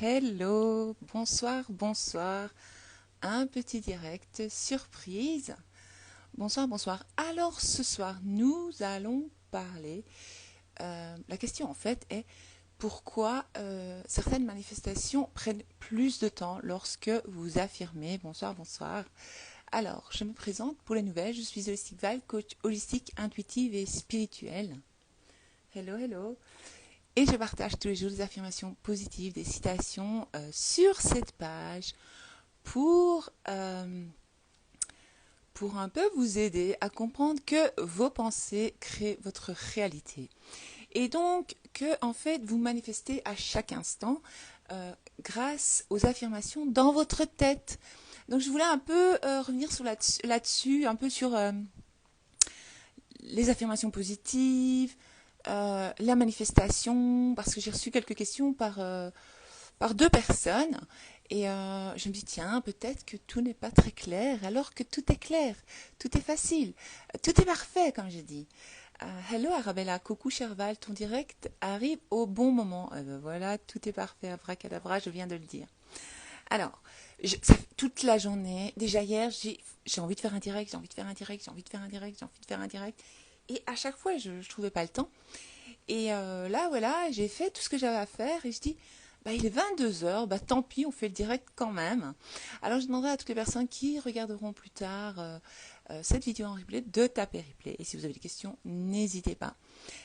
Hello, bonsoir, bonsoir. Un petit direct surprise. Bonsoir, bonsoir. Alors ce soir, nous allons parler. La question en fait est pourquoi certaines manifestations prennent plus de temps lorsque vous affirmez. Bonsoir, bonsoir. Alors, je me présente pour les nouvelles. Je suis Holistic Val, coach holistique, intuitive et spirituelle. Hello, hello. Et je partage tous les jours des affirmations positives, des citations sur cette page pour un peu vous aider à comprendre que vos pensées créent votre réalité. Et donc que en fait vous manifestez à chaque instant grâce aux affirmations dans votre tête. Donc je voulais un peu revenir sur là-dessus, un peu sur les affirmations positives, la manifestation, parce que j'ai reçu quelques questions par deux personnes. Et je me dis, tiens, peut-être que tout n'est pas très clair, alors que tout est clair, tout est facile, tout est parfait, comme j'ai dit. Hello Arabella, coucou Cherval, ton direct arrive au bon moment. Voilà, tout est parfait, abracadabra, je viens de le dire. Alors, ça fait toute la journée, déjà hier, j'ai envie de faire un direct, j'ai envie de faire un direct, j'ai envie de faire un direct, j'ai envie de faire un direct. Et à chaque fois, je ne trouvais pas le temps. Et là, voilà, j'ai fait tout ce que j'avais à faire et je dis, bah, il est 22 h, bah, tant pis, on fait le direct quand même. Alors, je demanderai à toutes les personnes qui regarderont plus tard cette vidéo en replay de taper replay. Et si vous avez des questions, n'hésitez pas.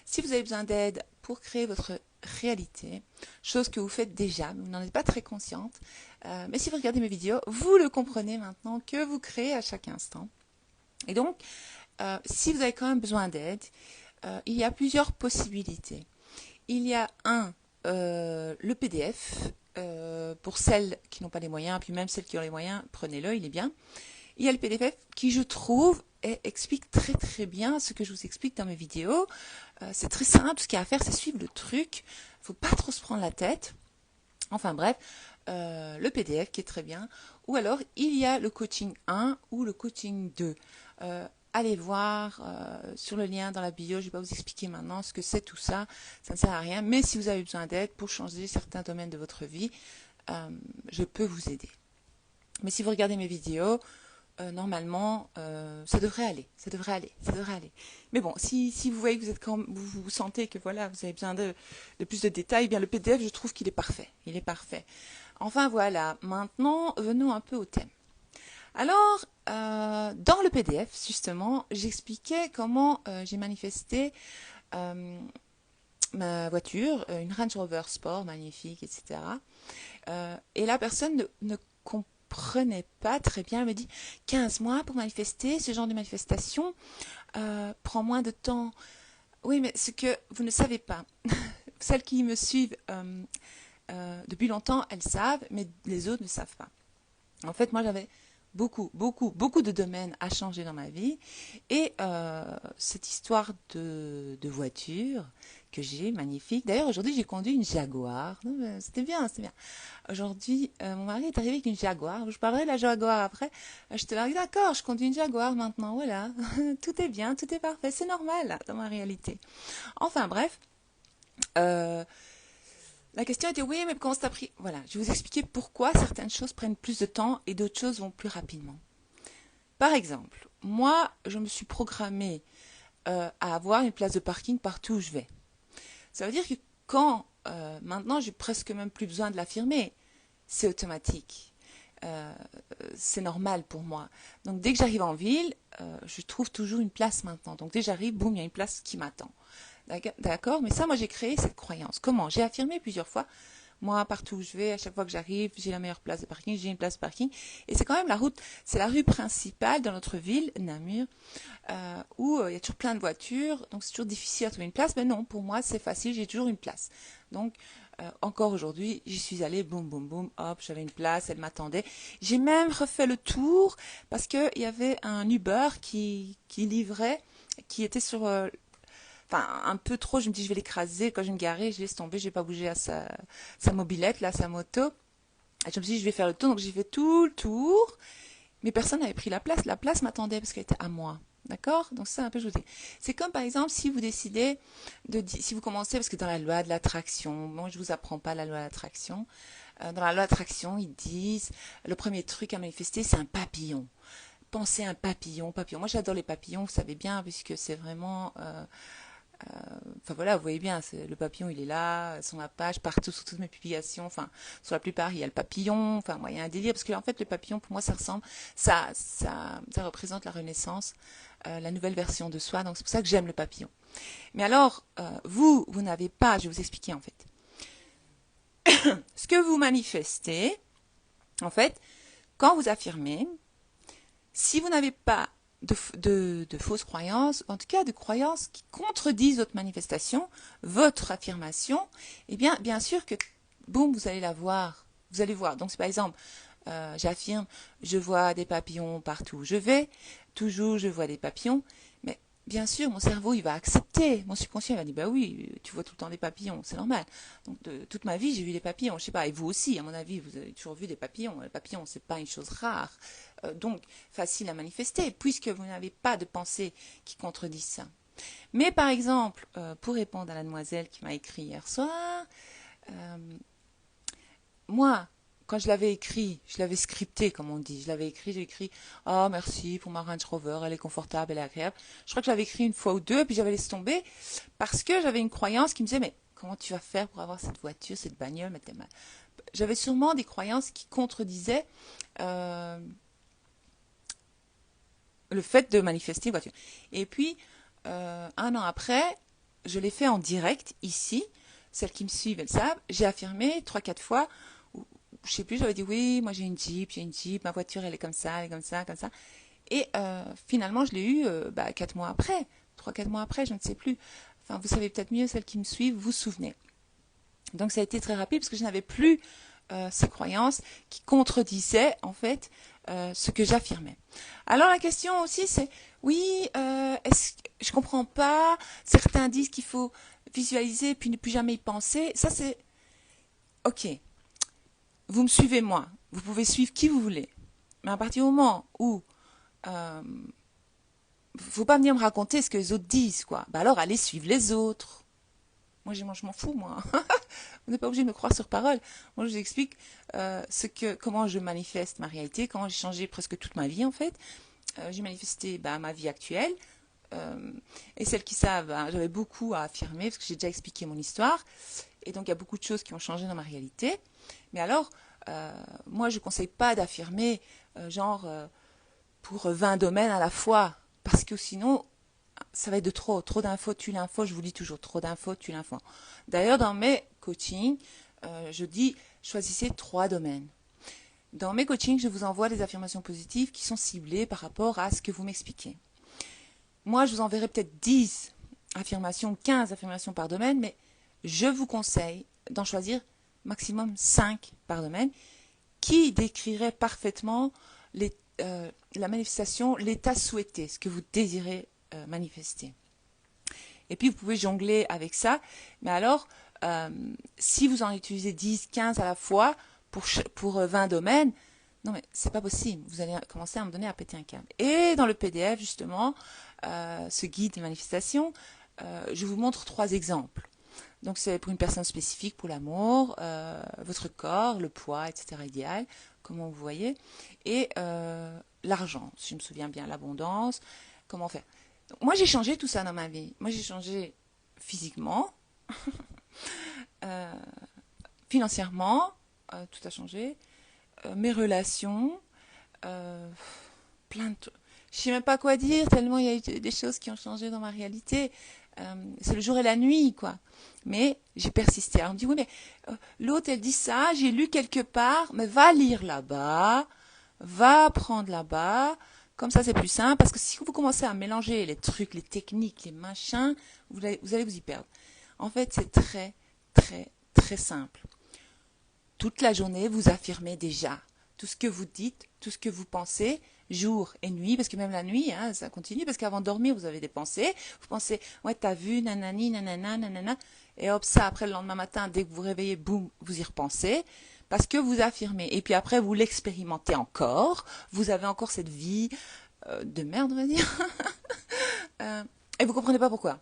Si vous avez besoin d'aide pour créer votre réalité, chose que vous faites déjà, mais vous n'en êtes pas très consciente, mais si vous regardez mes vidéos, vous le comprenez maintenant que vous créez à chaque instant. Et donc, si vous avez quand même besoin d'aide, il y a plusieurs possibilités. Il y a le PDF, pour celles qui n'ont pas les moyens, puis même celles qui ont les moyens, prenez-le, il est bien. Il y a le PDF qui, je trouve, explique très très bien ce que je vous explique dans mes vidéos. C'est très simple, ce qu'il y a à faire, c'est suivre le truc. Il ne faut pas trop se prendre la tête. Enfin bref, le PDF qui est très bien. Ou alors, il y a le coaching 1 ou le coaching 2. Allez voir sur le lien dans la bio, je ne vais pas vous expliquer maintenant ce que c'est tout ça, ça ne sert à rien, mais si vous avez besoin d'aide pour changer certains domaines de votre vie, je peux vous aider. Mais si vous regardez mes vidéos, normalement, ça devrait aller, ça devrait aller, ça devrait aller. Mais bon, si vous voyez que vous sentez que voilà, vous avez besoin de plus de détails, eh bien le PDF, je trouve qu'il est parfait, il est parfait. Enfin voilà, maintenant, venons un peu au thème. Alors, dans le PDF, justement, j'expliquais comment j'ai manifesté ma voiture, une Range Rover Sport magnifique, etc. Et la personne ne comprenait pas très bien. Elle me dit 15 mois pour manifester, ce genre de manifestation prend moins de temps. Oui, mais ce que vous ne savez pas, celles qui me suivent depuis longtemps, elles savent, mais les autres ne savent pas. En fait, moi, j'avais beaucoup de domaines à changer dans ma vie. Et cette histoire de voiture que j'ai, magnifique. D'ailleurs, aujourd'hui, j'ai conduit une Jaguar. C'était bien, c'était bien. Aujourd'hui, mon mari est arrivé avec une Jaguar. Je parlerai de la Jaguar après. Je te dis, d'accord, je conduis une Jaguar maintenant. Voilà, tout est bien, tout est parfait. C'est normal là, dans ma réalité. Enfin, bref. La question était oui, mais comment ça t'a pris? Voilà, je vais vous expliquer pourquoi certaines choses prennent plus de temps et d'autres choses vont plus rapidement. Par exemple, moi, je me suis programmée à avoir une place de parking partout où je vais. Ça veut dire que quand, maintenant, j'ai presque même plus besoin de l'affirmer, c'est automatique. C'est normal pour moi. Donc, dès que j'arrive en ville, je trouve toujours une place maintenant. Donc, dès que j'arrive, boum, il y a une place qui m'attend. D'accord? Mais ça, moi, j'ai créé cette croyance. Comment? J'ai affirmé plusieurs fois. Moi, partout où je vais, à chaque fois que j'arrive, j'ai la meilleure place de parking, j'ai une place de parking. Et c'est quand même la route, c'est la rue principale dans notre ville, Namur, où il y a toujours plein de voitures. Donc, c'est toujours difficile à trouver une place. Mais non, pour moi, c'est facile, j'ai toujours une place. Donc, encore aujourd'hui, j'y suis allée, boum, boum, boum, hop, j'avais une place, elle m'attendait. J'ai même refait le tour parce qu'il y avait un Uber qui livrait, qui était sur enfin un peu trop, je me dis je vais l'écraser, quand je vais me garer, je laisse tomber, je vais pas bouger à sa mobilette, là, sa moto. Et je me suis dit je vais faire le tour, donc j'ai fait tout le tour, mais personne n'avait pris la place m'attendait parce qu'elle était à moi. D'accord? Donc c'est un peu, je vous dis. C'est comme par exemple si vous décidez si vous commencez, parce que dans la loi de l'attraction, moi je vous apprends pas la loi de l'attraction, Dans la loi d'attraction, ils disent, le premier truc à manifester, c'est un papillon. Pensez à un papillon, papillon. Moi, j'adore les papillons, vous savez bien, puisque c'est vraiment... enfin voilà, vous voyez bien, le papillon, il est là, sur ma page, partout, sur toutes mes publications, enfin, sur la plupart, il y a le papillon, enfin, moi, il y a un délire, parce que en fait, le papillon, pour moi, ça ressemble, ça représente la renaissance, la nouvelle version de soi, donc c'est pour ça que j'aime le papillon. Mais alors, vous n'avez pas, je vais vous expliquer, en fait. Ce que vous manifestez, en fait, quand vous affirmez, si vous n'avez pas de fausses croyances, en tout cas de croyances qui contredisent votre manifestation, votre affirmation, eh bien sûr que, boum, vous allez la voir. Vous allez voir. Donc, par exemple, j'affirme, je vois des papillons partout où je vais, toujours je vois des papillons, mais bien sûr, mon cerveau, il va accepter. Mon subconscient, il va dire, bah oui, tu vois tout le temps des papillons, c'est normal. Donc, toute ma vie, j'ai vu des papillons, je sais pas, et vous aussi, à mon avis, vous avez toujours vu des papillons. Les papillons, c'est pas une chose rare. Donc, facile à manifester, puisque vous n'avez pas de pensée qui contredisent ça. Mais par exemple, pour répondre à la demoiselle qui m'a écrit hier soir, moi, quand je l'avais écrit, je l'avais scripté, comme on dit. J'ai écrit, oh merci pour ma Range Rover, elle est confortable, elle est agréable. Je crois que je l'avais écrit une fois ou deux, puis j'avais laissé tomber, parce que j'avais une croyance qui me disait, mais comment tu vas faire pour avoir cette voiture, cette bagnole, mais j'avais sûrement des croyances qui contredisaient le fait de manifester une voiture. Et puis, un an après, je l'ai fait en direct, ici. Celles qui me suivent, elles savent. J'ai affirmé 3-4 fois, ou, je sais plus, j'avais dit oui, moi j'ai une Jeep, ma voiture elle est comme ça, elle est comme ça, comme ça. Et finalement, je l'ai eu 4 mois après, 3-4 mois après, je ne sais plus. Enfin, vous savez peut-être mieux, celles qui me suivent, vous vous souvenez. Donc ça a été très rapide parce que je n'avais plus ces croyances qui contredisaient en fait ce que j'affirmais. Alors la question aussi c'est, oui, je comprends pas, certains disent qu'il faut visualiser puis ne plus jamais y penser, ça c'est, ok, vous me suivez moi, vous pouvez suivre qui vous voulez, mais à partir du moment où faut pas venir me raconter ce que les autres disent, quoi, bah alors allez suivre les autres. Moi, je m'en fous, moi. Vous n'êtes pas obligé de me croire sur parole. Moi, je vous explique comment je manifeste ma réalité, comment j'ai changé presque toute ma vie, en fait. J'ai manifesté ma vie actuelle. Et celles qui savent, j'avais beaucoup à affirmer, parce que j'ai déjà expliqué mon histoire. Et donc, il y a beaucoup de choses qui ont changé dans ma réalité. Mais alors, moi, je ne conseille pas d'affirmer, pour 20 domaines à la fois. Parce que sinon, ça va être de trop d'infos tue l'info, je vous dis toujours, trop d'infos tue l'info. D'ailleurs, dans mes coachings, je dis, choisissez 3 domaines. Dans mes coachings, je vous envoie des affirmations positives qui sont ciblées par rapport à ce que vous m'expliquez. Moi, je vous enverrai peut-être 10 affirmations, 15 affirmations par domaine, mais je vous conseille d'en choisir maximum 5 par domaine qui décriraient parfaitement la manifestation, l'état souhaité, ce que vous désirez manifester. Et puis vous pouvez jongler avec ça, mais alors si vous en utilisez 10, 15 à la fois pour 20 domaines, non mais c'est pas possible, vous allez commencer à me donner à péter un câble. Et dans le PDF justement, ce guide de manifestation, je vous montre 3 exemples. Donc c'est pour une personne spécifique, pour l'amour, votre corps, le poids, etc. idéal, comment vous voyez, et l'argent, si je me souviens bien, l'abondance, comment faire. Donc, moi j'ai changé tout ça dans ma vie. Moi j'ai changé physiquement, financièrement, tout a changé, mes relations, plein de trucs. Je sais même pas quoi dire, tellement il y a eu des choses qui ont changé dans ma réalité. C'est le jour et la nuit, quoi. Mais j'ai persisté. Alors on me dit, oui, mais l'autre, elle dit ça, j'ai lu quelque part, mais va lire là-bas, va apprendre là-bas, comme ça c'est plus simple, parce que si vous commencez à mélanger les trucs, les techniques, les machins, vous allez vous y perdre. En fait, c'est très, très, très simple. Toute la journée, vous affirmez déjà tout ce que vous dites, tout ce que vous pensez, jour et nuit, parce que même la nuit, ça continue, parce qu'avant de dormir, vous avez des pensées. Vous pensez, ouais, t'as vu, nanani, nanana, nanana, et hop, ça, après le lendemain matin, dès que vous vous réveillez, boum, vous y repensez, parce que vous affirmez. Et puis après, vous l'expérimentez encore, vous avez encore cette vie de merde, on va dire, et vous comprenez pas pourquoi.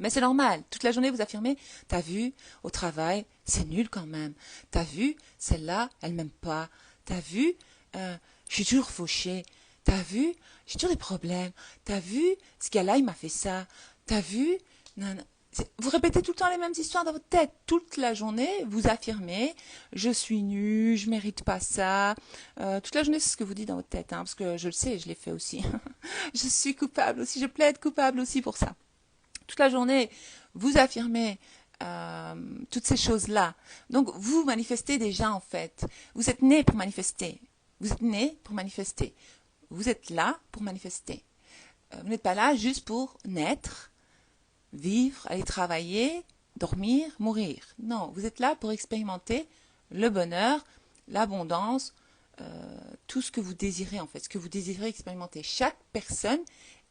Mais c'est normal. Toute la journée, vous affirmez, t'as vu, au travail, c'est nul quand même. T'as vu, celle-là, elle m'aime pas. T'as vu, je suis toujours fauchée. T'as vu, j'ai toujours des problèmes. T'as vu, ce gars-là, il m'a fait ça. T'as vu, non, non. Vous répétez tout le temps les mêmes histoires dans votre tête. Toute la journée, vous affirmez, je suis nul, je mérite pas ça. Toute la journée, c'est ce que vous dites dans votre tête, hein, parce que je le sais, je l'ai fait aussi. Je suis coupable aussi, je plaide coupable aussi pour ça. Toute la journée, vous affirmez toutes ces choses-là. Donc, vous manifestez déjà, en fait. Vous êtes né pour manifester. Vous êtes né pour manifester. Vous êtes là pour manifester. Vous n'êtes pas là juste pour naître, vivre, aller travailler, dormir, mourir. Non, vous êtes là pour expérimenter le bonheur, l'abondance, tout ce que vous désirez, en fait, ce que vous désirez expérimenter. Chaque personne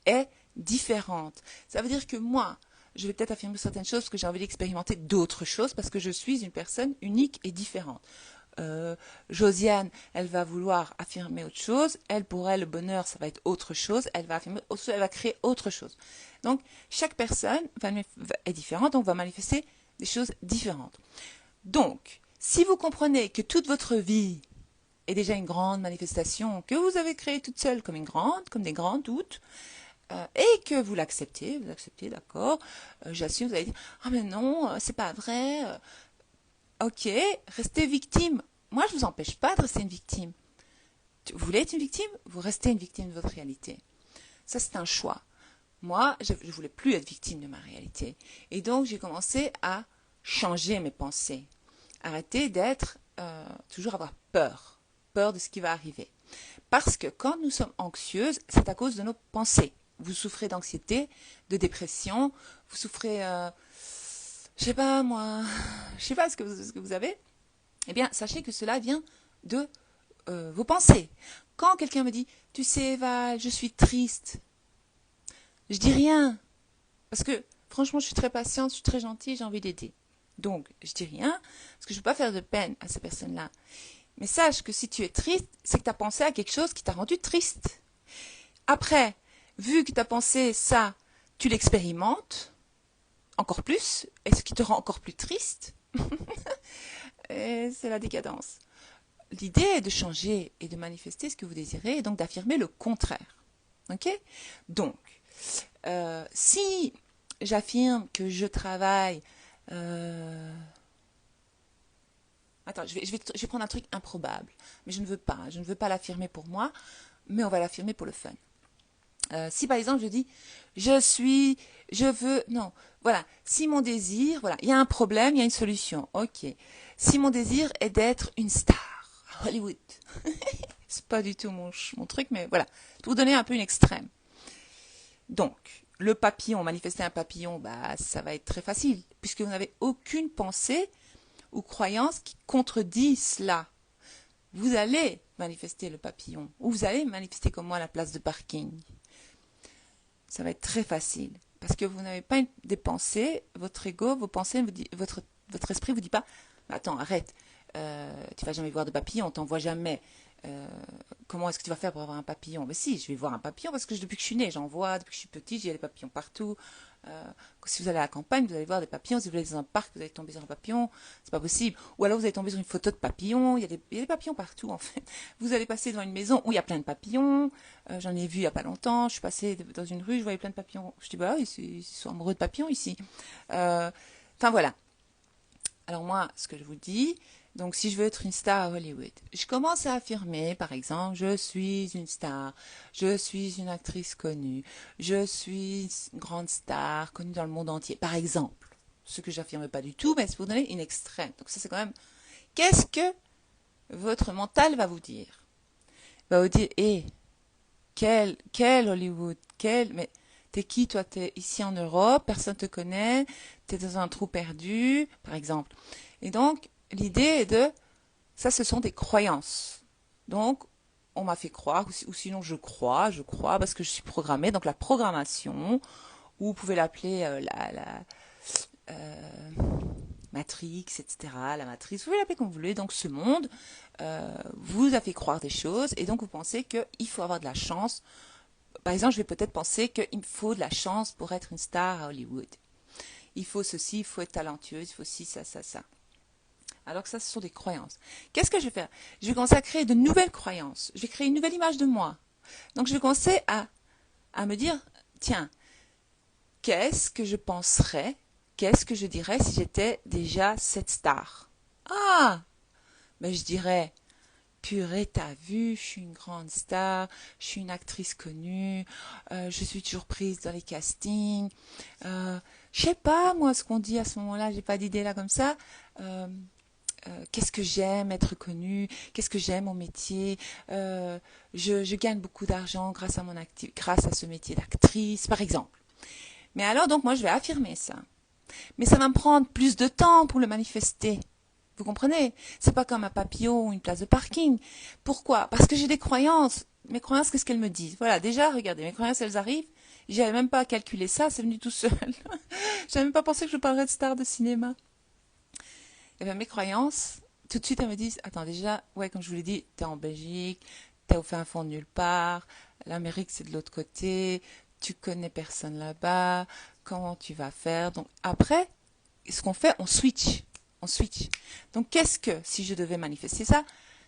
est différente. Ça veut dire que moi, je vais peut-être affirmer certaines choses parce que j'ai envie d'expérimenter d'autres choses parce que je suis une personne unique et différente. Josiane, elle va vouloir affirmer autre chose. Elle, pour elle, le bonheur, ça va être autre chose. Elle va affirmer, elle va créer autre chose. Donc, chaque personne est différente, donc va manifester des choses différentes. Donc, si vous comprenez que toute votre vie est déjà une grande manifestation que vous avez créée toute seule comme des grandes doutes, et que vous l'acceptez, d'accord, j'assume, vous allez dire, ah mais non, c'est pas vrai, ok, restez victime. Moi, je vous empêche pas de rester une victime. Vous voulez être une victime? Vous restez une victime de votre réalité. Ça, c'est un choix. Moi, je ne voulais plus être victime de ma réalité. Et donc, j'ai commencé à changer mes pensées. Arrêter d'être, toujours avoir peur de ce qui va arriver. Parce que quand nous sommes anxieuses, c'est à cause de nos pensées. Vous souffrez d'anxiété, de dépression, vous souffrez, je sais pas moi, je sais pas ce que vous avez. Eh bien, sachez que cela vient de vos pensées. Quand quelqu'un me dit, tu sais Val, je suis triste, je dis rien. Parce que franchement, je suis très patiente, je suis très gentille, j'ai envie d'aider. Donc, je dis rien, parce que je ne veux pas faire de peine à ces personnes-là. Mais sache que si tu es triste, c'est que tu as pensé à quelque chose qui t'a rendu triste. Après, vu que tu as pensé ça, tu l'expérimentes encore plus, et ce qui te rend encore plus triste, et c'est la décadence. L'idée est de changer et de manifester ce que vous désirez, et donc d'affirmer le contraire. Ok? Donc, si j'affirme que je travaille... Attends, je vais prendre un truc improbable, mais je ne veux pas l'affirmer pour moi, mais on va l'affirmer pour le fun. Si par exemple je dis non, voilà, si mon désir, voilà, il y a un problème, il y a une solution, ok. Si mon désir est d'être une star à Hollywood, c'est pas du tout mon truc, mais voilà, pour vous donner un peu une extrême. Donc, le papillon, manifester un papillon, bah ça va être très facile, puisque vous n'avez aucune pensée ou croyance qui contredit cela. Vous allez manifester le papillon, ou vous allez manifester comme moi la place de parking. Ça va être très facile. Parce que vous n'avez pas des pensées, votre ego, vos pensées, votre esprit vous dit pas, attends, arrête, tu vas jamais voir de papillon, on t'en voit jamais. Comment est-ce que tu vas faire pour avoir un papillon? Mais si, je vais voir un papillon parce que depuis que je suis née, j'en vois, depuis que je suis petite, j'ai des papillons partout. Si vous allez à la campagne, vous allez voir des papillons. Si vous allez dans un parc, vous allez tomber sur un papillon. C'est pas possible. Ou alors vous allez tomber sur une photo de papillon. Il y a des papillons partout en fait. Vous allez passer devant une maison où il y a plein de papillons. J'en ai vu il y a pas longtemps. Je suis passée dans une rue, je voyais plein de papillons. Je dis bah ils sont amoureux de papillons ici. Enfin voilà. Alors moi, ce que je vous dis, donc si je veux être une star à Hollywood, je commence à affirmer, par exemple, je suis une star, je suis une actrice connue, je suis une grande star connue dans le monde entier, par exemple. Ce que j'affirme pas du tout, mais c'est pour vous donner une extrême. Donc ça c'est quand même... Qu'est-ce que votre mental va vous dire? Il va vous dire, quel Hollywood, mais t'es qui toi? T'es ici en Europe, personne te connaît, t'es dans un trou perdu, par exemple. Et donc, l'idée est ça ce sont des croyances. Donc, on m'a fait croire, ou sinon je crois, parce que je suis programmée. Donc la programmation, ou vous pouvez l'appeler Matrix, etc., la matrice, vous pouvez l'appeler comme vous voulez. Donc ce monde vous a fait croire des choses, et donc vous pensez qu'il faut avoir de la chance. Par exemple, je vais peut-être penser qu'il me faut de la chance pour être une star à Hollywood. il faut ceci, il faut être talentueuse, il faut ci, ça, ça, ça. Alors que ça, ce sont des croyances. Qu'est-ce que je vais faire? Je vais commencer à créer de nouvelles croyances. Je vais créer une nouvelle image de moi. Donc je vais commencer à me dire, tiens, qu'est-ce que je penserais, qu'est-ce que je dirais si j'étais déjà cette star? Ah, mais je dirais, purée, t'as vu, je suis une grande star, je suis une actrice connue, je suis toujours prise dans les castings. Je sais pas, moi, ce qu'on dit à ce moment-là, j'ai pas d'idée là comme ça. Euh, Qu'est-ce que j'aime être connue, qu'est-ce que j'aime mon métier, je gagne beaucoup d'argent grâce à ce métier d'actrice, par exemple. Mais alors, donc, moi, je vais affirmer ça. Mais ça va me prendre plus de temps pour le manifester. Vous comprenez? C'est pas comme un papillon ou une place de parking. Pourquoi? Parce que j'ai des croyances. Mes croyances, qu'est-ce qu'elles me disent? Voilà, déjà, regardez, mes croyances, elles arrivent. J'avais même pas calculé ça, c'est venu tout seul. J'avais même pas pensé que je parlerais de stars de cinéma. Et bien, mes croyances, tout de suite, elles me disent, attends, déjà, ouais, comme je vous l'ai dit, t'es en Belgique, t'es au fin fond de nulle part, l'Amérique, c'est de l'autre côté, tu connais personne là-bas, comment tu vas faire? Donc, après, ce qu'on fait, on switch. On switch. Donc, qu'est-ce que, si je devais manifester ça,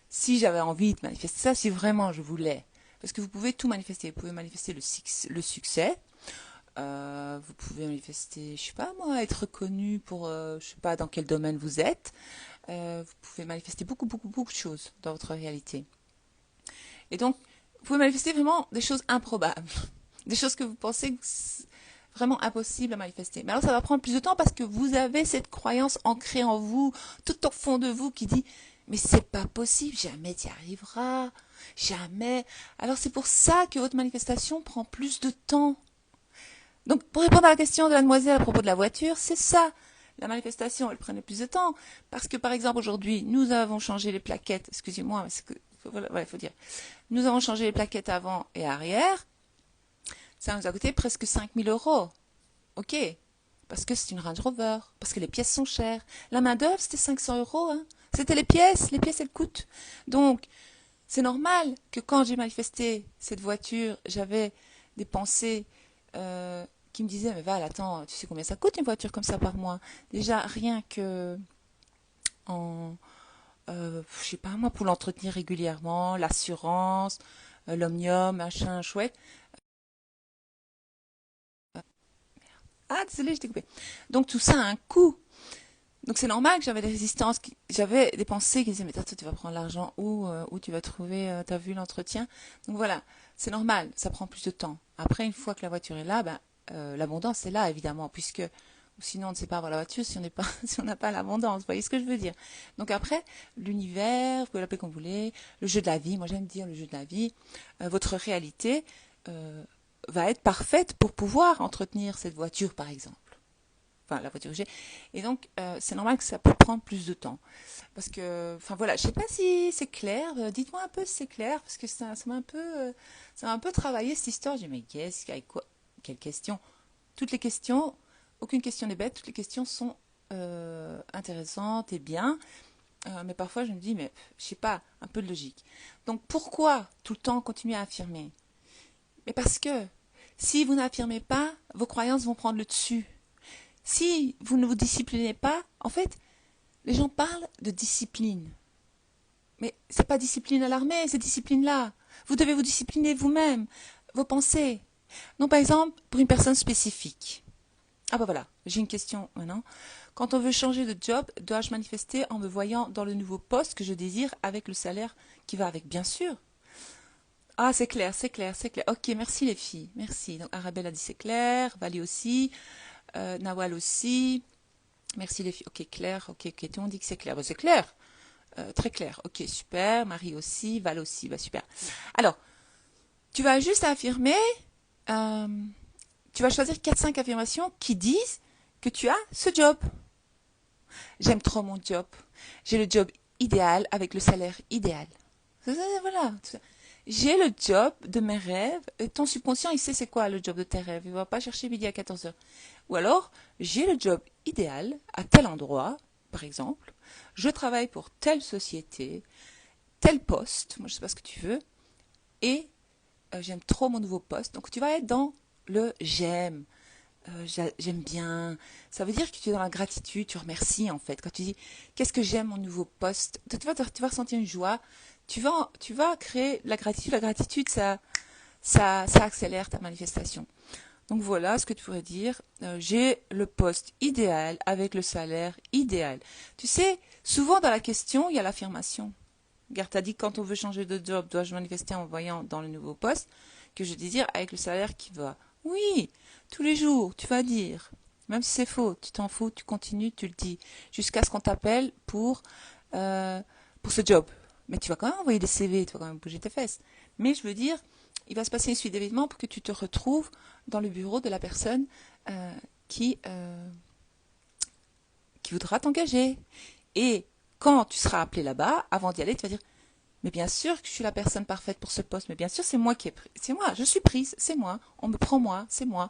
si j'avais envie de manifester ça, si vraiment je voulais, parce que vous pouvez tout manifester. Vous pouvez manifester le succès. Vous pouvez manifester, je sais pas moi, être connu pour, je sais pas dans quel domaine vous êtes. Vous pouvez manifester beaucoup, beaucoup, beaucoup de choses dans votre réalité. Et donc, vous pouvez manifester vraiment des choses improbables, des choses que vous pensez vraiment impossibles à manifester. Mais alors, ça va prendre plus de temps parce que vous avez cette croyance ancrée en vous, tout au fond de vous, qui dit mais c'est pas possible, jamais tu y arriveras, jamais. Alors, c'est pour ça que votre manifestation prend plus de temps. Donc, pour répondre à la question de la demoiselle à propos de la voiture, c'est ça. La manifestation, elle prenait plus de temps. Parce que, par exemple, aujourd'hui, nous avons changé les plaquettes. Excusez-moi, mais c'est que, voilà, faut dire. Nous avons changé les plaquettes avant et arrière. Ça nous a coûté presque 5 000 €. OK. Parce que c'est une Range Rover. Parce que les pièces sont chères. La main-d'œuvre, c'était 500 €. Hein. C'était les pièces. Les pièces, elles coûtent. Donc, c'est normal que quand j'ai manifesté cette voiture, j'avais des pensées qui me disaient, mais Val, attends, tu sais combien ça coûte une voiture comme ça par mois? Déjà, rien que en, je sais pas moi, pour l'entretenir régulièrement, l'assurance, l'omnium, machin, chouette. Ah, désolé, je t'ai coupé. Donc tout ça a un coût. Donc c'est normal que j'avais des résistances, j'avais des pensées qui disaient, mais attends, tu vas prendre l'argent où tu vas trouver, t'as vu l'entretien. Donc voilà, c'est normal, ça prend plus de temps. Après, une fois que la voiture est là, ben, l'abondance est là, évidemment, puisque sinon on ne sait pas avoir la voiture si on n'est pas, si on n'a pas l'abondance. Vous voyez ce que je veux dire? Donc après, l'univers, vous pouvez l'appeler comme vous voulez, le jeu de la vie, moi j'aime dire le jeu de la vie, votre réalité va être parfaite pour pouvoir entretenir cette voiture, par exemple. Enfin, la voiture que j'ai. Et donc, c'est normal que ça peut prendre plus de temps. Parce que, enfin voilà, je sais pas si c'est clair. Dites-moi un peu si c'est clair, parce que ça m'a un peu travaillé cette histoire. J'ai dit, mais qu'est-ce qu'il y a quoi? Quelle question? Toutes les questions, aucune question n'est bête. Toutes les questions sont intéressantes et bien. Mais parfois, je me dis, mais je sais pas, un peu de logique. Donc, pourquoi tout le temps continuer à affirmer? Mais parce que si vous n'affirmez pas, vos croyances vont prendre le dessus. Si vous ne vous disciplinez pas, en fait, les gens parlent de discipline. Mais c'est pas discipline à l'armée, c'est discipline là. Vous devez vous discipliner vous-même, vos pensées. Non, par exemple, pour une personne spécifique. Ah bah voilà, j'ai une question maintenant. Quand on veut changer de job, dois-je manifester en me voyant dans le nouveau poste que je désire avec le salaire qui va avec? Bien sûr. Ah, c'est clair, c'est clair, c'est clair. Ok, merci les filles, merci. Donc Arabelle a dit c'est clair, Vali aussi, Nawal aussi. Merci les filles. Ok, clair. Ok, ok. Tout le monde dit que c'est clair. Bah, c'est clair. Très clair. Ok, super. Marie aussi. Val aussi. Bah, super. Alors, tu vas juste affirmer. euh, tu vas choisir quatre cinq affirmations qui disent que tu as ce job. J'aime trop mon job. J'ai le job idéal avec le salaire idéal. Voilà. J'ai le job de mes rêves. Et ton subconscient, il sait c'est quoi le job de tes rêves. Il ne va pas chercher midi à 14 heures. Ou alors, j'ai le job idéal à tel endroit, par exemple. Je travaille pour telle société, tel poste. Moi, je ne sais pas ce que tu veux. Et j'aime trop mon nouveau poste. Donc, tu vas être dans le j'aime. j'aime bien. Ça veut dire que tu es dans la gratitude, tu remercies en fait. Quand tu dis qu'est-ce que j'aime mon nouveau poste, tu vas ressentir une joie. Tu vas créer la gratitude. La gratitude, ça accélère ta manifestation. Donc voilà ce que tu pourrais dire. J'ai le poste idéal avec le salaire idéal. Tu sais, souvent dans la question, il y a l'affirmation. Regarde, t'as dit quand on veut changer de job, dois-je manifester en voyant dans le nouveau poste que je désire avec le salaire qui va. Oui, tous les jours, tu vas dire. Même si c'est faux, tu t'en fous, tu continues, tu le dis. Jusqu'à ce qu'on t'appelle pour ce job. Mais tu vas quand même envoyer des CV, tu vas quand même bouger tes fesses. Mais je veux dire, il va se passer une suite d'événements pour que tu te retrouves dans le bureau de la personne euh, qui, euh, qui voudra t'engager. Et quand tu seras appelé là-bas, avant d'y aller, tu vas dire, mais bien sûr que je suis la personne parfaite pour ce poste, mais bien sûr c'est moi qui ai pris, c'est moi, je suis prise, c'est moi, on me prend moi, c'est moi.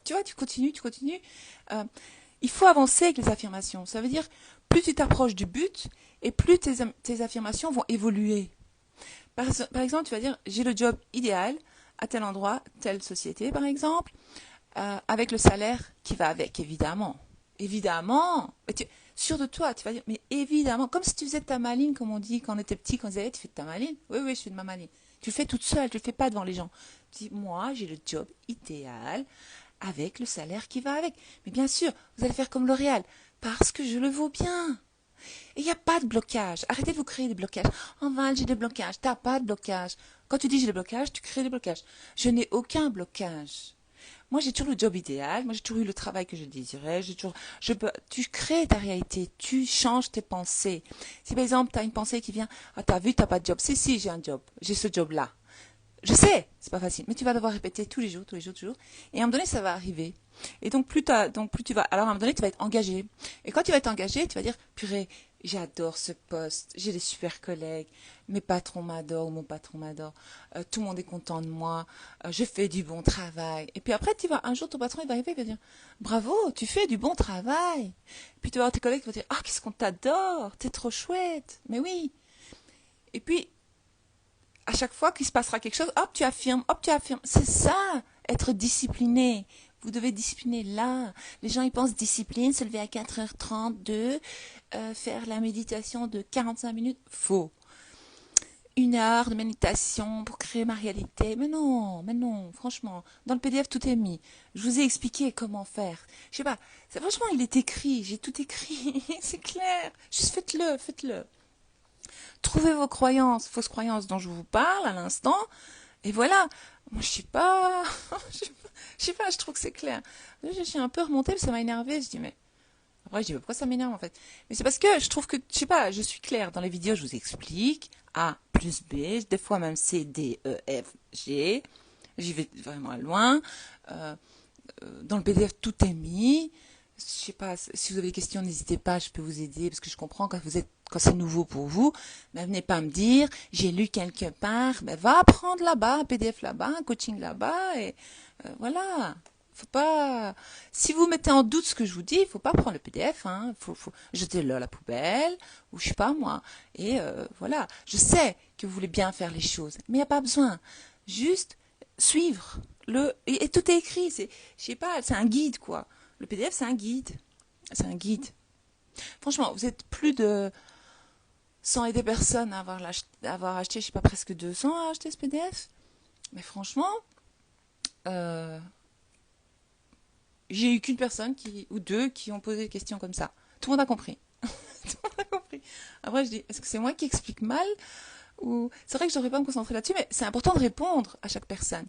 Tu continues, tu continues. Euh, il faut avancer avec les affirmations. Ça veut dire, plus tu t'approches du but, et plus tes affirmations vont évoluer. Par exemple, tu vas dire, j'ai le job idéal à tel endroit, telle société, par exemple, avec le salaire qui va avec, évidemment. Évidemment. Sûr de toi, tu vas dire, mais évidemment, comme si tu faisais de ta maline, comme on dit quand on était petit, quand on disait, tu fais de ta maline. Oui, oui, je fais de ma maline. Tu le fais toute seule, tu le fais pas devant les gens. Tu dis, moi, j'ai le job idéal avec le salaire qui va avec. Mais bien sûr, vous allez faire comme L'Oréal, parce que je le vaux bien. Et il n'y a pas de blocage. Arrêtez de vous créer des blocages. En Val, j'ai des blocages. Tu n'as pas de blocage. Quand tu dis j'ai des blocages, tu crées des blocages. Je n'ai aucun blocage. Moi, j'ai toujours le job idéal. Moi, j'ai toujours eu le travail que je désirais. Tu crées ta réalité. Tu changes tes pensées. Si par exemple, tu as une pensée qui vient, ah, t'as vu, t'as pas de job. Si, j'ai un job. J'ai ce job-là. Je sais, c'est pas facile, mais tu vas devoir répéter tous les jours, tous les jours, tous les jours. Et à un moment donné, ça va arriver. Et donc, plus tu vas, alors à un moment donné, tu vas être engagé. Et quand tu vas être engagé, tu vas dire, purée, j'adore ce poste, j'ai des super collègues, mes patrons m'adorent, ou mon patron m'adore, tout le monde est content de moi, je fais du bon travail. Et puis après, un jour, ton patron, il va arriver, il va dire, bravo, tu fais du bon travail. Puis tu vas avoir tes collègues qui vont dire, ah, qu'est-ce qu'on t'adore, t'es trop chouette. Mais oui. Et puis, à chaque fois qu'il se passera quelque chose, hop, tu affirmes, hop, tu affirmes. C'est ça, être discipliné. Vous devez discipliner là. Les gens, ils pensent discipline, se lever à 4h32, faire la méditation de 45 minutes. Faux. 1 heure de méditation pour créer ma réalité. Mais non, franchement. Dans le PDF, tout est mis. Je vous ai expliqué comment faire. Je sais pas, franchement, il est écrit. J'ai tout écrit. C'est clair. Juste faites-le, faites-le. Trouvez vos croyances, fausses croyances dont je vous parle à l'instant, et voilà. Moi, je sais pas, je sais pas, je trouve que c'est clair. Je suis un peu remontée, ça m'a énervée. Je dis, mais après, je dis, mais pourquoi ça m'énerve en fait? Mais c'est parce que je trouve que, je sais pas, je suis claire. Dans les vidéos, je vous explique A plus B, des fois même C, D, E, F, G. J'y vais vraiment loin. Euh, dans le PDF, tout est mis. Je sais pas, si vous avez des questions, n'hésitez pas, je peux vous aider, parce que je comprends quand c'est nouveau pour vous, mais venez pas me dire, j'ai lu quelque part, mais va apprendre là-bas, un PDF là-bas, un coaching là-bas, et voilà. Faut pas, si vous mettez en doute ce que je vous dis, il faut pas prendre le PDF, hein, faut jeter-le à la poubelle, ou je sais pas moi, et voilà. Je sais que vous voulez bien faire les choses, mais il n'y a pas besoin. Juste suivre et tout est écrit, je sais pas, c'est un guide quoi. Le PDF, c'est un guide. C'est un guide. Franchement, vous êtes plus de 100 et des personnes à avoir acheté, je sais pas, presque 200 à acheter ce PDF. Mais franchement, euh, j'ai eu qu'une personne ou deux qui ont posé des questions comme ça. Tout le monde a compris. Tout le monde a compris. Après, je dis, est-ce que c'est moi qui explique mal ou c'est vrai que je devrais pas me concentrer là-dessus, mais c'est important de répondre à chaque personne.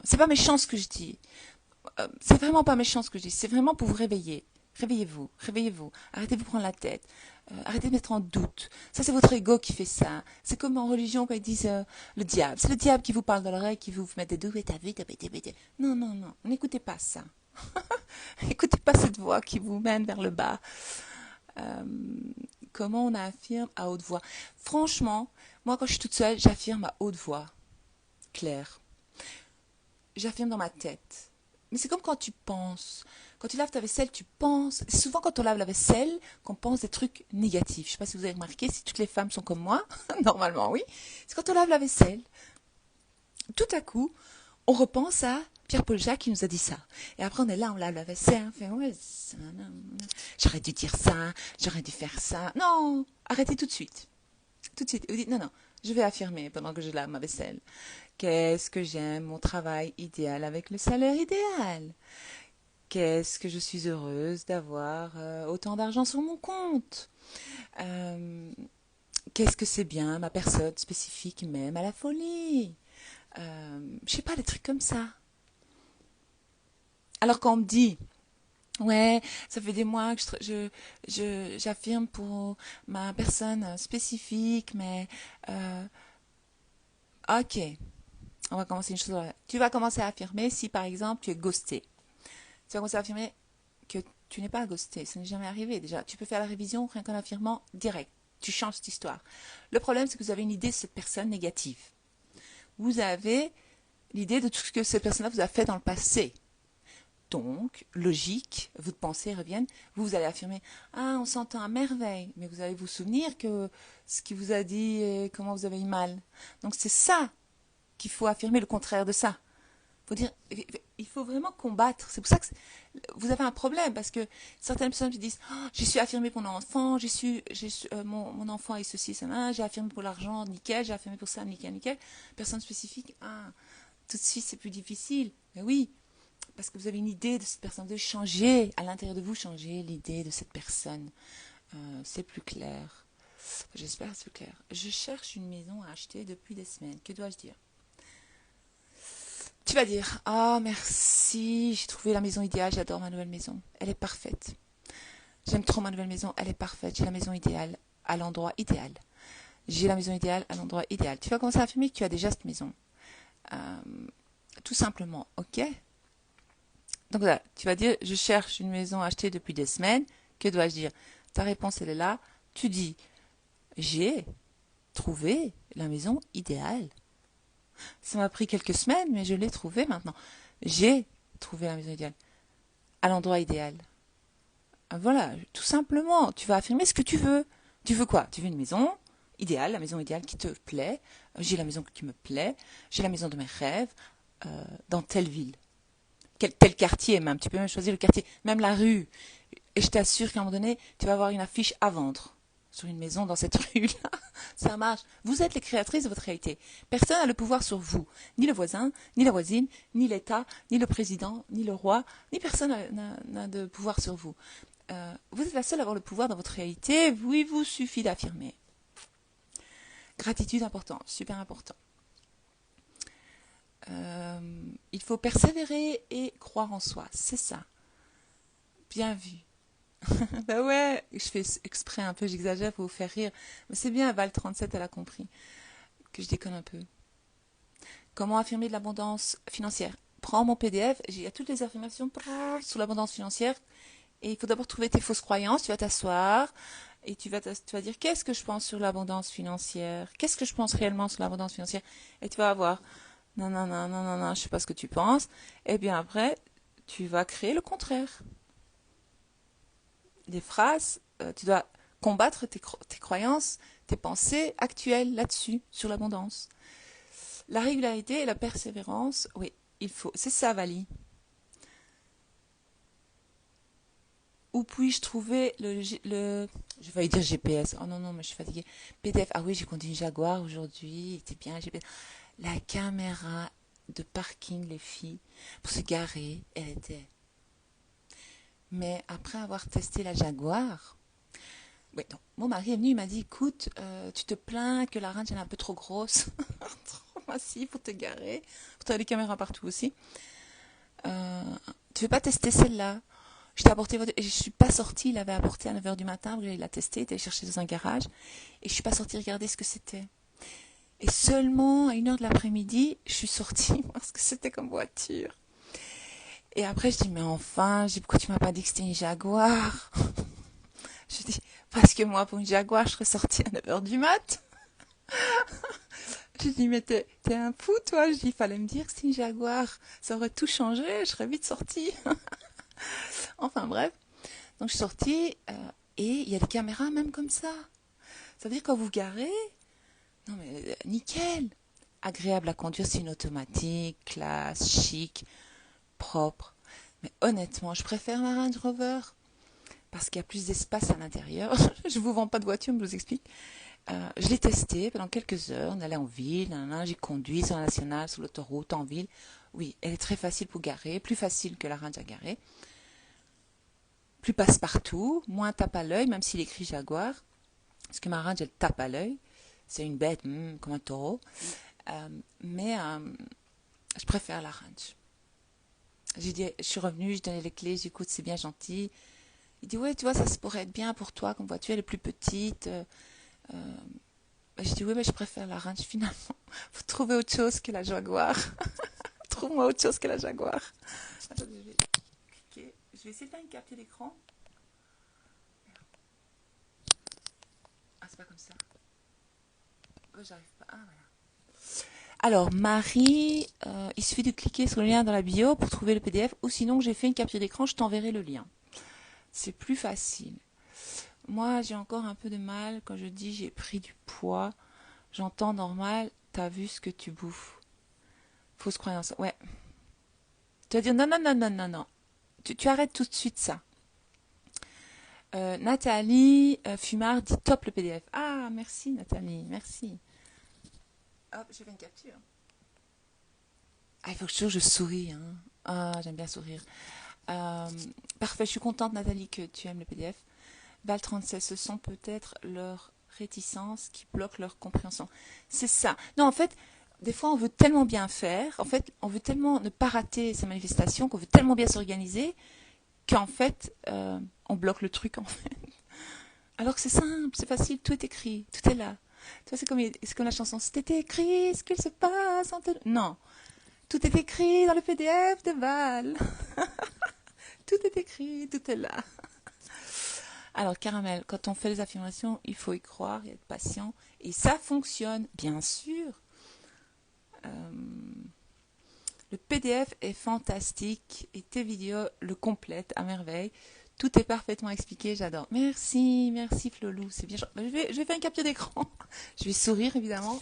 C'est pas méchant ce que je dis. C'est vraiment pas méchant ce que je dis. C'est vraiment pour vous réveiller. Réveillez-vous, réveillez-vous. Arrêtez de vous prendre la tête. Arrêtez de mettre en doute. Ça, c'est votre ego qui fait ça. C'est comme en religion quand ils disent le diable. C'est le diable qui vous parle dans l'oreille, qui vous met des doutes. T'as vu, t'as pété. Non, non, non. N'écoutez pas ça. Écoutez pas cette voix qui vous mène vers le bas. Euh, Comment on affirme à haute voix? Franchement, moi, quand je suis toute seule, j'affirme à haute voix. Claire. J'affirme dans ma tête. Mais c'est comme quand tu penses. Quand tu laves ta vaisselle, tu penses. C'est souvent quand on lave la vaisselle qu'on pense des trucs négatifs. Je ne sais pas si vous avez remarqué, si toutes les femmes sont comme moi, normalement oui. C'est quand on lave la vaisselle, tout à coup, on repense à Pierre-Paul Jacques qui nous a dit ça. Et après, on est là, on lave la vaisselle, on fait, ouais, j'aurais dû dire ça, j'aurais dû faire ça. Non, arrêtez tout de suite. Tout de suite. Vous dites, non, non, je vais affirmer pendant que je lave ma vaisselle. Qu'est-ce que j'aime mon travail idéal avec le salaire idéal? Qu'est-ce que je suis heureuse d'avoir autant d'argent sur mon compte? Euh, Qu'est-ce que c'est bien, ma personne spécifique m'aime à la folie? Je sais pas, des trucs comme ça. Alors quand on me dit, ouais, ça fait des mois que j'affirme pour ma personne spécifique, mais ok, on va commencer une chose. Tu vas commencer à affirmer si par exemple tu es ghosté. Tu vas commencer à affirmer que tu n'es pas ghosté, ça n'est jamais arrivé déjà. Tu peux faire la révision rien qu'en affirmant direct. Tu changes cette histoire. Le problème, c'est que vous avez une idée de cette personne négative. Vous avez l'idée de tout ce que cette personne-là vous a fait dans le passé. Donc, logique, vos pensées reviennent, vous allez affirmer « Ah, on s'entend à merveille », mais vous allez vous souvenir que ce qu'il vous a dit et comment vous avez eu mal. Donc, c'est ça qu'il faut affirmer, le contraire de ça. Faut dire, il faut vraiment combattre. C'est pour ça que vous avez un problème, parce que certaines personnes se disent oh, « Je suis affirmée pour mon enfant, mon enfant est ceci, cela, j'ai affirmé pour l'argent, nickel, j'ai affirmé pour ça, nickel, nickel. » Personne spécifique, ah, tout de suite c'est plus difficile. Mais oui, parce que vous avez une idée de cette personne, de changer, à l'intérieur de vous, changer l'idée de cette personne. C'est plus clair. J'espère que c'est plus clair. Je cherche une maison à acheter depuis des semaines. Que dois-je dire? Tu vas dire, ah merci, j'ai trouvé la maison idéale, j'adore ma nouvelle maison. Elle est parfaite. J'aime trop ma nouvelle maison, elle est parfaite. J'ai la maison idéale à l'endroit idéal. J'ai la maison idéale à l'endroit idéal. Tu vas commencer à affirmer que tu as déjà cette maison. Tout simplement, ok? Donc voilà, tu vas dire, je cherche une maison achetée depuis des semaines. Que dois-je dire? Ta réponse, elle est là. Tu dis, j'ai trouvé la maison idéale. Ça m'a pris quelques semaines, mais je l'ai trouvée maintenant. J'ai trouvé la maison idéale. À l'endroit idéal. Voilà, tout simplement, tu vas affirmer ce que tu veux. Tu veux quoi? Tu veux une maison idéale, la maison idéale qui te plaît. J'ai la maison qui me plaît. J'ai la maison de mes rêves. Dans telle ville. Tel quartier même. Tu peux même choisir le quartier. Même la rue. Et je t'assure qu'à un moment donné, tu vas avoir une affiche à vendre sur une maison dans cette rue-là. Ça marche. Vous êtes les créatrices de votre réalité. Personne n'a le pouvoir sur vous. Ni le voisin, ni la voisine, ni l'État, ni le président, ni le roi, ni personne n'a de pouvoir sur vous. Vous êtes la seule à avoir le pouvoir dans votre réalité. Il vous suffit d'affirmer. Gratitude important, super important. Il faut persévérer et croire en soi. C'est ça. Bien vu. Ben ouais, je fais exprès un peu, j'exagère pour vous faire rire. Mais c'est bien, Val37, elle a compris que je déconne un peu. Comment affirmer de l'abondance financière? Prends mon PDF, il y a toutes les affirmations sur l'abondance financière. Et il faut d'abord trouver tes fausses croyances. Tu vas t'asseoir et tu vas dire qu'est-ce que je pense sur l'abondance financière? Qu'est-ce que je pense réellement sur l'abondance financière? Et tu vas avoir non, non, non, non, non, non, je sais pas ce que tu penses. Et bien après, tu vas créer le contraire. Des phrases, tu dois combattre tes croyances, tes pensées actuelles là-dessus, sur l'abondance. La régularité et la persévérance, oui, il faut. C'est ça, Vali. Où puis-je trouver je vais dire GPS. Oh non, non, mais je suis fatiguée. PDF. Ah oui, j'ai conduit une Jaguar aujourd'hui. C'était bien, GPS. La caméra de parking, les filles, pour se garer, elle était. Mais après avoir testé la Jaguar, oui, non, mon mari est venu, il m'a dit, écoute, tu te plains que la range est un peu trop grosse, trop massive pour te garer. Pourtant, il y a des caméras partout aussi. Tu veux pas tester celle-là? Je t'ai apporté votre... Et je suis pas sortie, il l'avait apporté à 9h du matin, il l'a testé, il était cherché dans un garage, et je suis pas sortie regarder ce que c'était. Et seulement à 1h de l'après-midi, je suis sortie voir ce que c'était comme voiture. Et après, je dis, mais enfin, je dis, pourquoi tu m'as pas dit que c'était une Jaguar? Je dis, parce que moi, pour une Jaguar, je serais sortie à 9h du mat. Je dis, mais t'es un fou, toi. Je dis, il fallait me dire que c'était une Jaguar. Ça aurait tout changé, je serais vite sortie. Enfin, bref. Donc, je suis sortie, et il y a des caméras même comme ça. Ça veut dire quand vous garez, non mais nickel. agréable à conduire, c'est une automatique, classe, chic, propre. Mais honnêtement, je préfère la Range Rover parce qu'il y a plus d'espace à l'intérieur. Je vous vends pas de voiture, mais je vous explique. Je l'ai testé pendant quelques heures. On allait en ville, j'ai conduit sur la nationale, sur l'autoroute, en ville. Oui, elle est très facile pour garer, plus facile que la Range à garer. Plus passe-partout, moins tape à l'œil, même s'il écrit Jaguar. Parce que ma Range, elle tape à l'œil. C'est une bête comme un taureau. Mais je préfère la Range. J'ai dit, je suis revenue, je donnais les clés, j'ai dit, écoute, c'est bien gentil. Il dit, ouais, tu vois, ça pourrait être bien pour toi comme voiture, elle est plus petite. J'ai dit, oui, mais je préfère la Range finalement. Faut trouver autre chose que la Jaguar. Trouve-moi autre chose que la Jaguar. Attendez, je vais cliquer. Je vais essayer de faire une capture d'écran. Ah, c'est pas comme ça. Oh, j'arrive pas. Ah, voilà. Alors, Marie, il suffit de cliquer sur le lien dans la bio pour trouver le PDF, ou sinon, j'ai fait une capture d'écran, je t'enverrai le lien. C'est plus facile. Moi, j'ai encore un peu de mal quand je dis j'ai pris du poids. J'entends normal, t'as vu ce que tu bouffes. Fausse croyance. Ouais. Tu vas dire non, non, non, non, non, non. Tu arrêtes tout de suite ça. Nathalie Fumard dit top le PDF. Ah, merci Nathalie, merci. Hop, j'ai fait une capture. Ah, il faut que je souris. Hein. Ah, j'aime bien sourire. Parfait, je suis contente Nathalie que tu aimes le PDF. Val 36, ce sont peut-être leurs réticences qui bloquent leur compréhension. C'est ça. Non, en fait, des fois, on veut tellement bien faire, en fait, on veut tellement ne pas rater sa manifestation, qu'on veut tellement bien s'organiser, qu'en fait, on bloque le truc, en fait. Alors que c'est simple, c'est facile, tout est écrit, tout est là. Tu vois, c'est comme la chanson, c'était écrit, ce qu'il se passe en Non, tout est écrit dans le PDF de Val. Tout est écrit, tout est là. Alors, Caramel, quand on fait les affirmations, il faut y croire et être patient. Et ça fonctionne, bien sûr. Le PDF est fantastique et tes vidéos le complètent à merveille. Tout est parfaitement expliqué, j'adore. Merci, merci Flolou, c'est bien. Je vais faire une capture d'écran. Je vais sourire évidemment.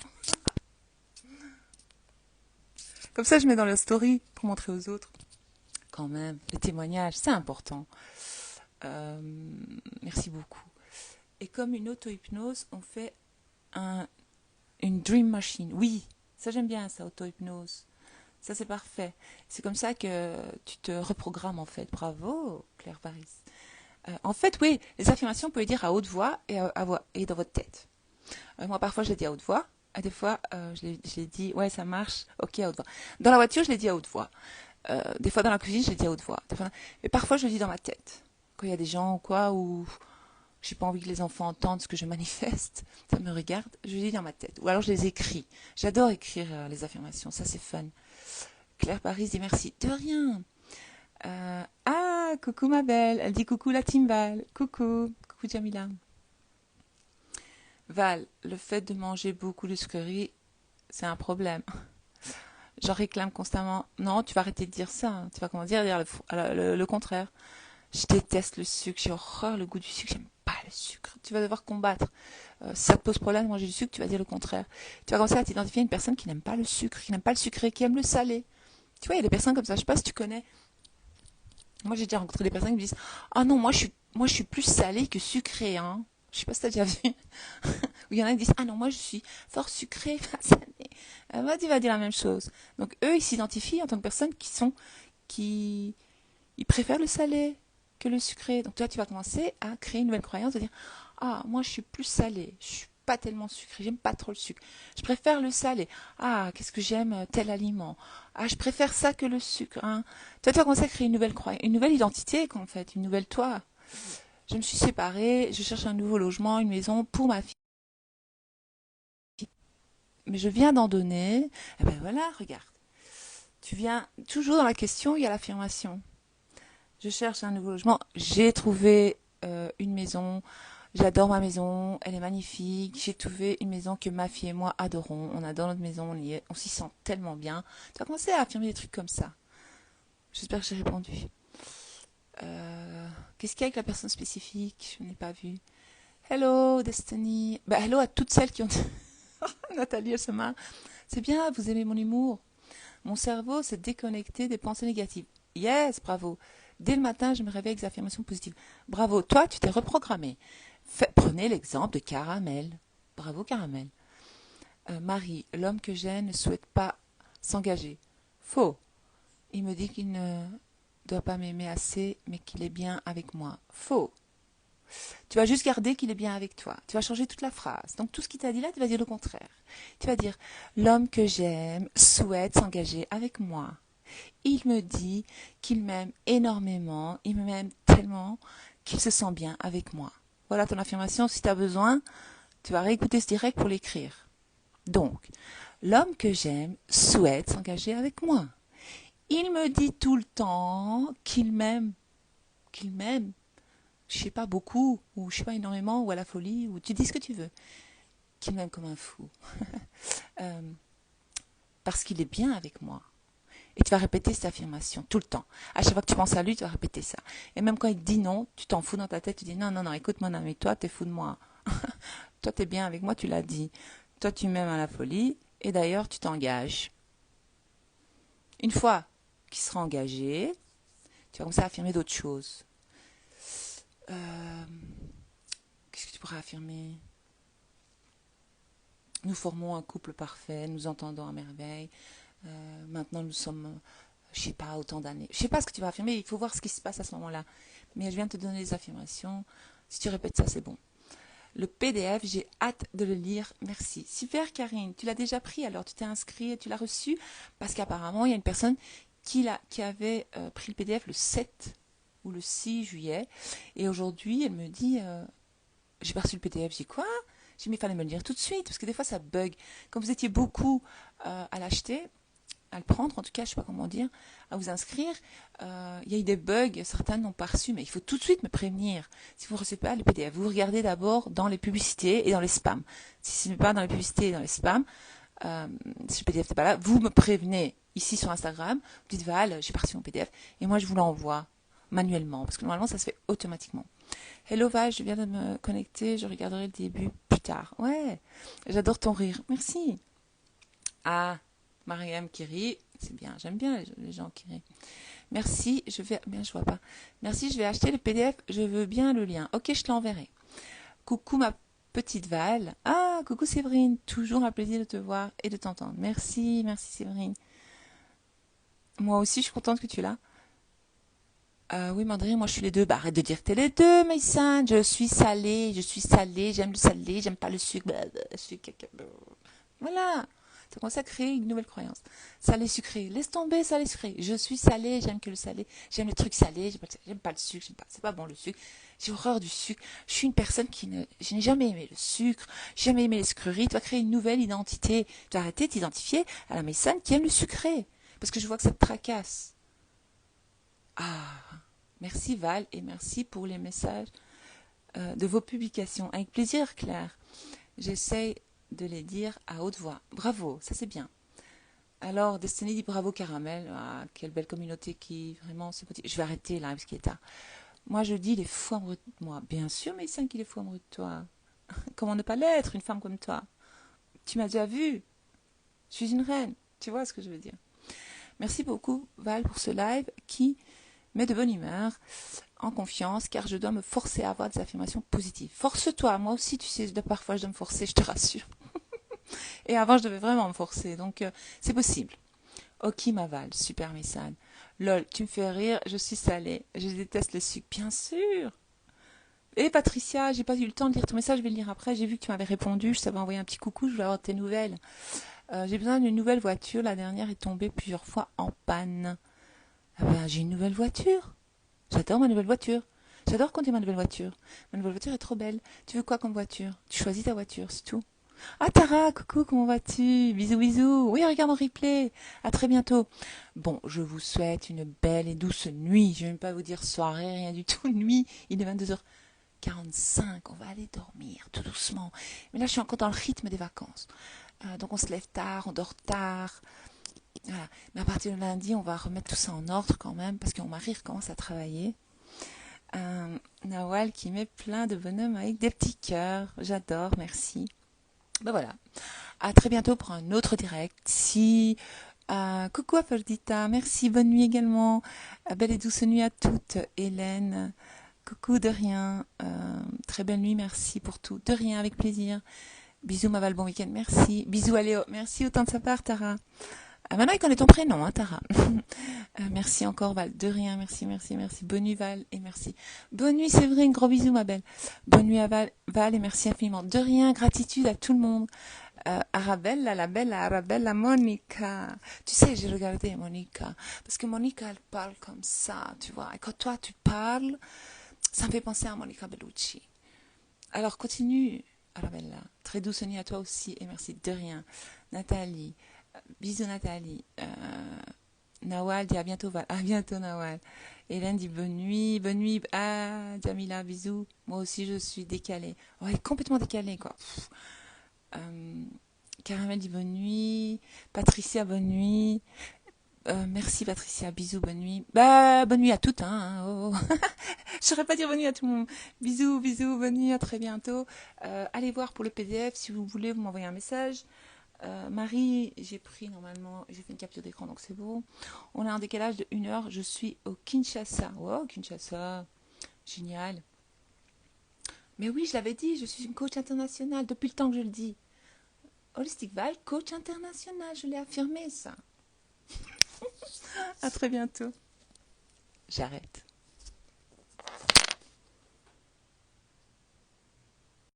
Comme ça, je mets dans la story pour montrer aux autres. Quand même, les témoignages, c'est important. Merci beaucoup. Et comme une auto-hypnose, on fait une dream machine. Oui, ça j'aime bien, ça, auto-hypnose. Ça c'est parfait. C'est comme ça que tu te reprogrammes en fait. Bravo, Claire Paris. En fait, oui, les affirmations, vous pouvez les dire à haute voix et dans votre tête. Moi, parfois, je les dis à haute voix. Et des fois, je les dis, ouais, ça marche, ok, à haute voix. Dans la voiture, je les dis à haute voix. Des fois, dans la cuisine, je les dis à haute voix. Et parfois, je le dis dans ma tête. Quand il y a des gens ou quoi, ou j'ai pas envie que les enfants entendent ce que je manifeste, ça me regarde, je les dis dans ma tête. Ou alors, je les écris. J'adore écrire les affirmations, ça c'est fun. Claire Paris dit merci. De rien. Ah, coucou ma belle. Elle dit coucou la team Val. Coucou. Coucou Jamila. Val, le fait de manger beaucoup de sucreries, c'est un problème. J'en réclame constamment. Non, tu vas arrêter de dire ça. Tu vas comment dire le contraire. Je déteste le sucre. J'ai horreur le goût du sucre. J'aime pas le sucre. Tu vas devoir combattre. Si ça te pose problème de manger du sucre, tu vas dire le contraire. Tu vas commencer à t'identifier à une personne qui n'aime pas le sucre, qui n'aime pas le sucré, qui aime le salé. Tu vois, il y a des personnes comme ça. Je sais pas si tu connais. Moi, j'ai déjà rencontré des personnes qui me disent ah non, moi, je suis plus salée que sucrée. Hein. Je sais pas si tu as déjà vu. Ou il y en a qui disent ah non, moi, je suis fort sucrée, pas salée. Bah, tu vas dire la même chose. Donc, eux, ils s'identifient en tant que personnes qui ils préfèrent le salé que le sucré. Donc, toi, tu vas commencer à créer une nouvelle croyance de dire ah, moi, je suis plus salée. Je suis pas tellement sucré, j'aime pas trop le sucre. Je préfère le salé. Ah, qu'est-ce que j'aime tel aliment. Ah, je préfère ça que le sucre. Hein. Toi, tu vas commencer à créer une nouvelle croyance, une nouvelle identité, en fait, une nouvelle toi. Je me suis séparée, je cherche un nouveau logement, une maison pour ma fille. Mais je viens d'en donner. Eh ben voilà, regarde. Tu viens toujours dans la question, il y a l'affirmation. Je cherche un nouveau logement. J'ai trouvé une maison. J'adore ma maison, elle est magnifique. J'ai trouvé une maison que ma fille et moi adorons. On adore notre maison, on s'y sent tellement bien. Tu vas commencer à affirmer des trucs comme ça. J'espère que j'ai répondu. Qu'est-ce qu'il y a avec la personne spécifique? Je n'ai pas vu. Hello, Destiny. Bah, hello à toutes celles qui ont... Nathalie, elle se marre. C'est bien, vous aimez mon humour. Mon cerveau s'est déconnecté des pensées négatives. Yes, bravo. Dès le matin, je me réveille avec des affirmations positives. Bravo, toi, tu t'es reprogrammé. Prenez l'exemple de Caramel. Bravo, Caramel. Marie, l'homme que j'aime ne souhaite pas s'engager. Faux. Il me dit qu'il ne doit pas m'aimer assez, mais qu'il est bien avec moi. Faux. Tu vas juste garder qu'il est bien avec toi. Tu vas changer toute la phrase. Donc tout ce qu'il t'a dit là, tu vas dire le contraire. Tu vas dire, l'homme que j'aime souhaite s'engager avec moi. Il me dit qu'il m'aime énormément, il m'aime tellement qu'il se sent bien avec moi. Voilà ton affirmation. Si tu as besoin, tu vas réécouter ce direct pour l'écrire. Donc, l'homme que j'aime souhaite s'engager avec moi. Il me dit tout le temps qu'il m'aime, qu'il m'aime. Je sais pas beaucoup, ou je sais pas énormément, ou à la folie, ou tu dis ce que tu veux. Qu'il m'aime comme un fou. Euh, parce qu'il est bien avec moi. Et tu vas répéter cette affirmation tout le temps. À chaque fois que tu penses à lui, tu vas répéter ça. Et même quand il te dit non, tu t'en fous dans ta tête, tu dis non, non, non, écoute mon ami, toi, t'es fou de moi. Toi, t'es bien avec moi, tu l'as dit. Toi, tu m'aimes à la folie, et d'ailleurs, tu t'engages. Une fois qu'il sera engagé, tu vas commencer à affirmer d'autres choses. Qu'est-ce que tu pourrais affirmer? Nous formons un couple parfait, nous entendons à merveille. Maintenant, nous sommes, je sais pas, autant d'années. Je sais pas ce que tu vas affirmer, il faut voir ce qui se passe à ce moment-là. Mais je viens de te donner les affirmations. Si tu répètes ça, c'est bon. Le PDF, j'ai hâte de le lire. Merci. Super, Karine. Tu l'as déjà pris, alors tu t'es inscrit et tu l'as reçu. Parce qu'apparemment, il y a une personne qui avait pris le PDF le 7 ou le 6 juillet. Et aujourd'hui, elle me dit, j'ai pas reçu le PDF. J'ai dit quoi? J'ai dit, mais il fallait me le lire tout de suite. Parce que des fois, ça bug. Comme vous étiez beaucoup à l'acheter, à le prendre, en tout cas, je ne sais pas comment dire, à vous inscrire. Il y a eu des bugs, certains n'ont pas reçu, mais il faut tout de suite me prévenir. Si vous ne recevez pas le PDF, vous regardez d'abord dans les publicités et dans les spams. Si ce n'est pas dans les publicités et dans les spams, si le PDF n'est pas là, vous me prévenez ici sur Instagram, vous dites Val, j'ai pas reçu mon PDF, et moi je vous l'envoie manuellement, parce que normalement ça se fait automatiquement. Hello Val, je viens de me connecter, je regarderai le début plus tard. Ouais, j'adore ton rire, merci. Ah, Mariam qui rit, c'est bien, j'aime bien les gens qui rient. Merci, je vais, bien, je vois pas. Merci, je vais acheter le PDF, je veux bien le lien. Ok, je te l'enverrai. Coucou ma petite Val. Ah, coucou Séverine, toujours un plaisir de te voir et de t'entendre. Merci, merci Séverine. Moi aussi, je suis contente que tu es là. Oui, Mandrine, moi je suis les deux. Bah, arrête de dire que t'es les deux, Maïsan. Je suis salée, j'aime le salé, j'aime pas le sucre. Sucre, caca. Voilà. Ça commence à créer une nouvelle croyance. Salé, sucré. Laisse tomber, salé, sucré. Je suis salé, j'aime que le salé. J'aime les trucs salés, j'aime pas le sucre, c'est pas bon le sucre. J'ai horreur du sucre. Je suis une personne je n'ai jamais aimé le sucre, jamais aimé les sucreries. Tu vas créer une nouvelle identité. Tu vas arrêter de t'identifier à la Maïsane qui aime le sucré. Parce que je vois que ça te tracasse. Ah, merci Val et merci pour les messages de vos publications. Avec plaisir, Claire. J'essaye de les dire à haute voix. Bravo, ça c'est bien. Alors, Destiny dit bravo Caramel. Ah, quelle belle communauté qui vraiment se motive. Je vais arrêter là parce qu'il est tard. Moi, je dis, il est fou amoureux de moi. Bien sûr, mais c'est qu'il est fou amoureux de toi. Comment ne pas l'être, une femme comme toi? Tu m'as déjà vu. Je suis une reine. Tu vois ce que je veux dire? Merci beaucoup, Val, pour ce live qui met de bonne humeur, en confiance, car je dois me forcer à avoir des affirmations positives. Force-toi, moi aussi, tu sais, parfois je dois me forcer, je te rassure. Et avant, je devais vraiment me forcer, donc c'est possible. Ok, ma Val, super message. Lol, tu me fais rire, je suis salée, je déteste le sucre, bien sûr. Et Patricia, j'ai pas eu le temps de lire ton message, je vais le lire après. J'ai vu que tu m'avais répondu, je t'avais envoyé un petit coucou, je voulais avoir tes nouvelles. J'ai besoin d'une nouvelle voiture, la dernière est tombée plusieurs fois en panne. Ah ben, j'ai une nouvelle voiture. J'adore ma nouvelle voiture. J'adore conduire ma nouvelle voiture. Ma nouvelle voiture est trop belle. Tu veux quoi comme voiture? Tu choisis ta voiture, c'est tout. Ah Tara, coucou, comment vas-tu? Bisous, bisous. Oui, regarde en replay. À très bientôt. Bon, je vous souhaite une belle et douce nuit. Je ne vais même pas vous dire soirée, rien du tout. Nuit, il est 22h45. On va aller dormir tout doucement. Mais là, je suis encore dans le rythme des vacances. Donc on se lève tard, on dort tard. Voilà. Mais à partir de lundi, on va remettre tout ça en ordre quand même, parce que mon mari recommence à travailler. Nawal qui met plein de bonhommes avec des petits cœurs. J'adore, merci. Ben voilà. À très bientôt pour un autre direct. Si coucou Aphrodita, merci, bonne nuit également. Belle et douce nuit à toutes. Hélène, coucou, de rien. Très belle nuit, merci pour tout. De rien, avec plaisir. Bisous Maval, bon week-end, merci. Bisous à Léo, merci autant de sa part Tara. Maintenant il connaît ton prénom, hein, Tara. Merci encore Val, de rien, merci, merci, merci. Bonne nuit Val et merci. Bonne nuit Séverine, gros bisous ma belle. Bonne nuit à Val et merci infiniment. De rien, gratitude à tout le monde. Arabella, la belle Arabella, Monica. Tu sais, j'ai regardé Monica, parce que Monica, elle parle comme ça, tu vois. Et quand toi, tu parles, ça me fait penser à Monica Bellucci. Alors, continue, Arabella. Très douce nuit à toi aussi, et merci. De rien. Nathalie. Bisous, Nathalie. Nawal dit à bientôt, Val. À bientôt, Nawal. Hélène dit bonne nuit, bonne nuit. Ah, Jamila, bisous. Moi aussi, je suis décalée. Ouais, complètement décalée, quoi. Euh, Caramel dit bonne nuit. Patricia, bonne nuit. Merci Patricia, bisous, bonne nuit. Bah, bonne nuit à toutes, hein. Oh. Je saurais pas dire bonne nuit à tout le monde. Bisous, bisous, bonne nuit, à très bientôt. Allez voir pour le PDF, si vous voulez, vous m'envoyez un message. Marie, j'ai pris normalement, j'ai fait une capture d'écran, donc c'est beau. On a un décalage de 1 heure, je suis au Kinshasa. Wow, Kinshasa, génial. Mais oui, je l'avais dit, je suis une coach internationale, depuis le temps que je le dis. Holistic Val, coach international, je l'ai affirmé ça. À très bientôt. J'arrête.